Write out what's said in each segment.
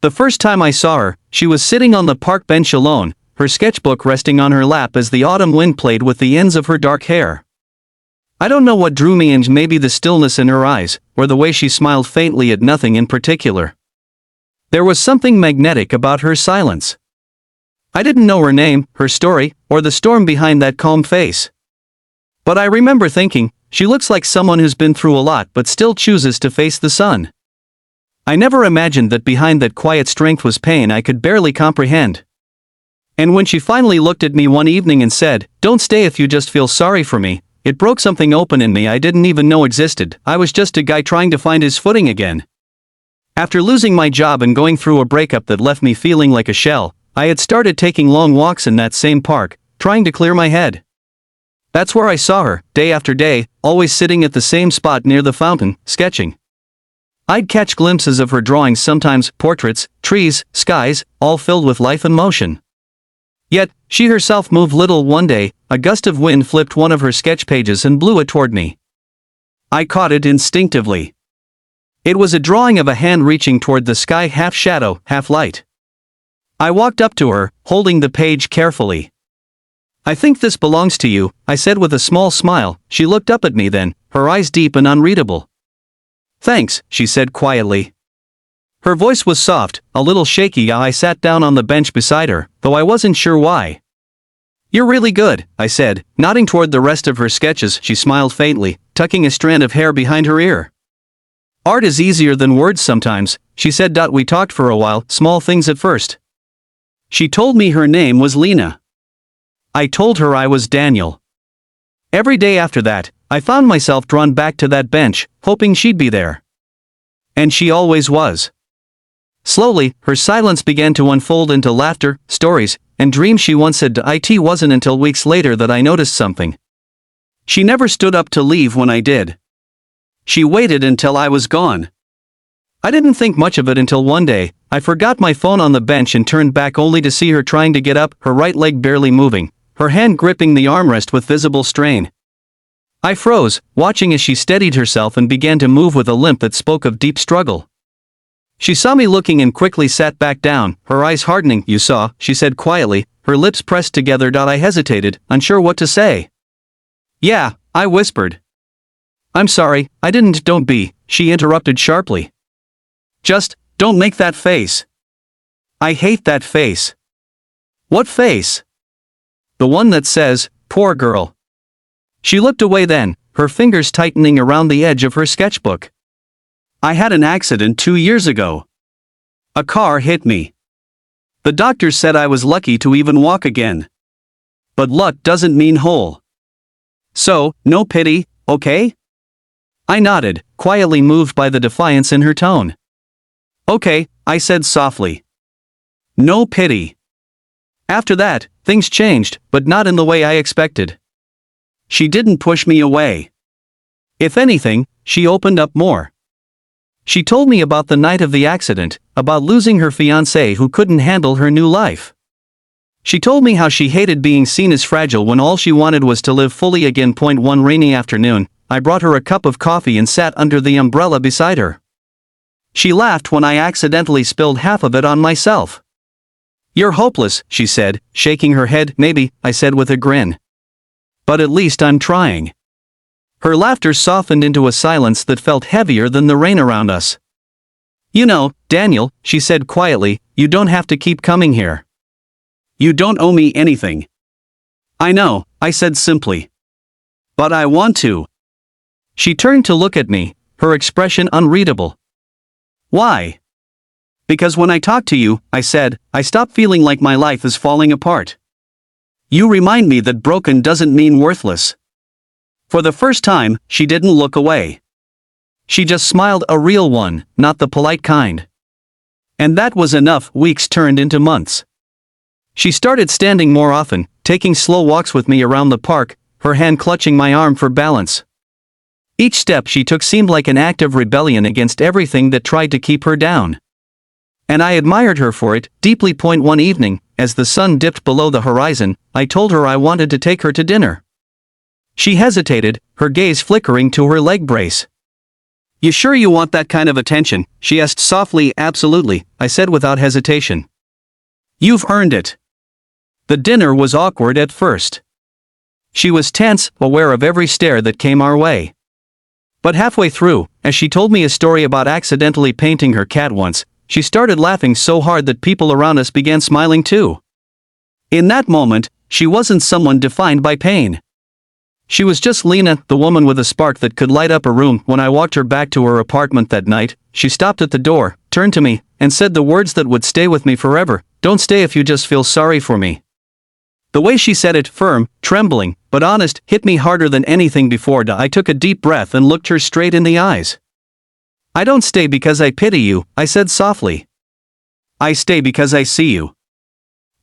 The first time I saw her, she was sitting on the park bench alone, her sketchbook resting on her lap as the autumn wind played with the ends of her dark hair. I don't know what drew me in, maybe the stillness in her eyes, or the way she smiled faintly at nothing in particular. There was something magnetic about her silence. I didn't know her name, her story, or the storm behind that calm face. But I remember thinking, she looks like someone who's been through a lot but still chooses to face the sun. I never imagined that behind that quiet strength was pain I could barely comprehend. And when she finally looked at me one evening and said, "Don't stay if you just feel sorry for me," it broke something open in me I didn't even know existed. I was just a guy trying to find his footing again. After losing my job and going through a breakup that left me feeling like a shell, I had started taking long walks in that same park, trying to clear my head. That's where I saw her, day after day, always sitting at the same spot near the fountain, sketching. I'd catch glimpses of her drawings, sometimes portraits, trees, skies, all filled with life and motion. Yet, she herself moved little. One day, a gust of wind flipped one of her sketch pages and blew it toward me. I caught it instinctively. It was a drawing of a hand reaching toward the sky, half shadow, half light. I walked up to her, holding the page carefully. "I think this belongs to you," I said with a small smile. She looked up at me then, her eyes deep and unreadable. "Thanks," she said quietly. Her voice was soft, a little shaky. I sat down on the bench beside her, though I wasn't sure why. "You're really good," I said, nodding toward the rest of her sketches. She smiled faintly, tucking a strand of hair behind her ear. "Art is easier than words sometimes," she said. We talked for a while, small things at first. She told me her name was Lena. I told her I was Daniel. Every day after that, I found myself drawn back to that bench, hoping she'd be there. And she always was. Slowly, her silence began to unfold into laughter, stories, and dreams she once said. It wasn't until weeks later that I noticed something. She never stood up to leave when I did. She waited until I was gone. I didn't think much of it until one day, I forgot my phone on the bench and turned back only to see her trying to get up, her right leg barely moving, her hand gripping the armrest with visible strain. I froze, watching as she steadied herself and began to move with a limp that spoke of deep struggle. She saw me looking and quickly sat back down, her eyes hardening. "You saw," she said quietly, her lips pressed together. I hesitated, unsure what to say. "Yeah," I whispered. "I'm sorry, I didn't." "Don't be," she interrupted sharply. "Just, don't make that face. I hate that face." "What face?" "The one that says, 'Poor girl.'" She looked away then, her fingers tightening around the edge of her sketchbook. "I had an accident 2 years ago. A car hit me. The doctors said I was lucky to even walk again. But luck doesn't mean whole. So, no pity, okay?" I nodded, quietly moved by the defiance in her tone. "Okay," I said softly. "No pity." After that, things changed, but not in the way I expected. She didn't push me away. If anything, she opened up more. She told me about the night of the accident, about losing her fiancé who couldn't handle her new life. She told me how she hated being seen as fragile when all she wanted was to live fully again. One rainy afternoon, I brought her a cup of coffee and sat under the umbrella beside her. She laughed when I accidentally spilled half of it on myself. "You're hopeless," she said, shaking her head. "Maybe," I said with a grin. "But at least I'm trying." Her laughter softened into a silence that felt heavier than the rain around us. "You know, Daniel," she said quietly, "you don't have to keep coming here. You don't owe me anything." "I know," I said simply. "But I want to." She turned to look at me, her expression unreadable. "Why?" "Because when I talk to you," I said, "I stop feeling like my life is falling apart. You remind me that broken doesn't mean worthless." For the first time, she didn't look away. She just smiled, a real one, not the polite kind. And that was enough. Weeks turned into months. She started standing more often, taking slow walks with me around the park, her hand clutching my arm for balance. Each step she took seemed like an act of rebellion against everything that tried to keep her down. And I admired her for it, deeply. One evening, as the sun dipped below the horizon, I told her I wanted to take her to dinner. She hesitated, her gaze flickering to her leg brace. You sure you want that kind of attention? She asked softly. Absolutely, I said without hesitation. You've earned it. The dinner was awkward at first. She was tense, aware of every stare that came our way. But halfway through, as she told me a story about accidentally painting her cat once, she started laughing so hard that people around us began smiling too. In that moment, she wasn't someone defined by pain. She was just Lena, the woman with a spark that could light up a room. When I walked her back to her apartment that night, she stopped at the door, turned to me, and said the words that would stay with me forever: "Don't stay if you just feel sorry for me." The way she said it, firm, trembling, but honest, hit me harder than anything before. I took a deep breath and looked her straight in the eyes. I don't stay because I pity you, I said softly. I stay because I see you.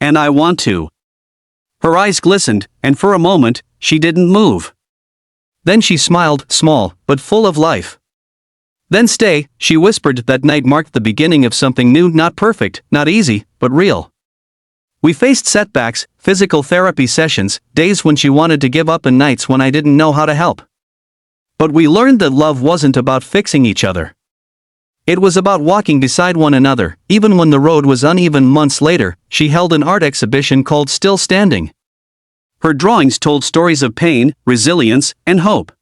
And I want to. Her eyes glistened, and for a moment, she didn't move. Then she smiled, small, but full of life. Then stay, she whispered. That night marked the beginning of something new, not perfect, not easy, but real. We faced setbacks, physical therapy sessions, days when she wanted to give up and nights when I didn't know how to help. But we learned that love wasn't about fixing each other. It was about walking beside one another, even when the road was uneven. Months later, she held an art exhibition called Still Standing. Her drawings told stories of pain, resilience, and hope.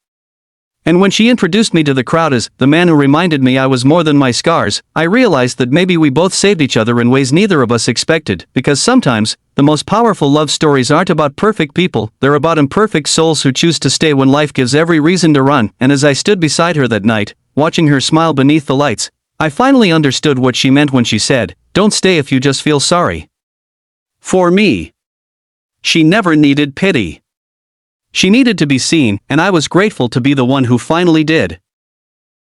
And when she introduced me to the crowd as the man who reminded me I was more than my scars, I realized that maybe we both saved each other in ways neither of us expected, because sometimes, the most powerful love stories aren't about perfect people, they're about imperfect souls who choose to stay when life gives every reason to run. And as I stood beside her that night, watching her smile beneath the lights, I finally understood what she meant when she said, "Don't stay if you just feel sorry." For me, she never needed pity. She needed to be seen, and I was grateful to be the one who finally did.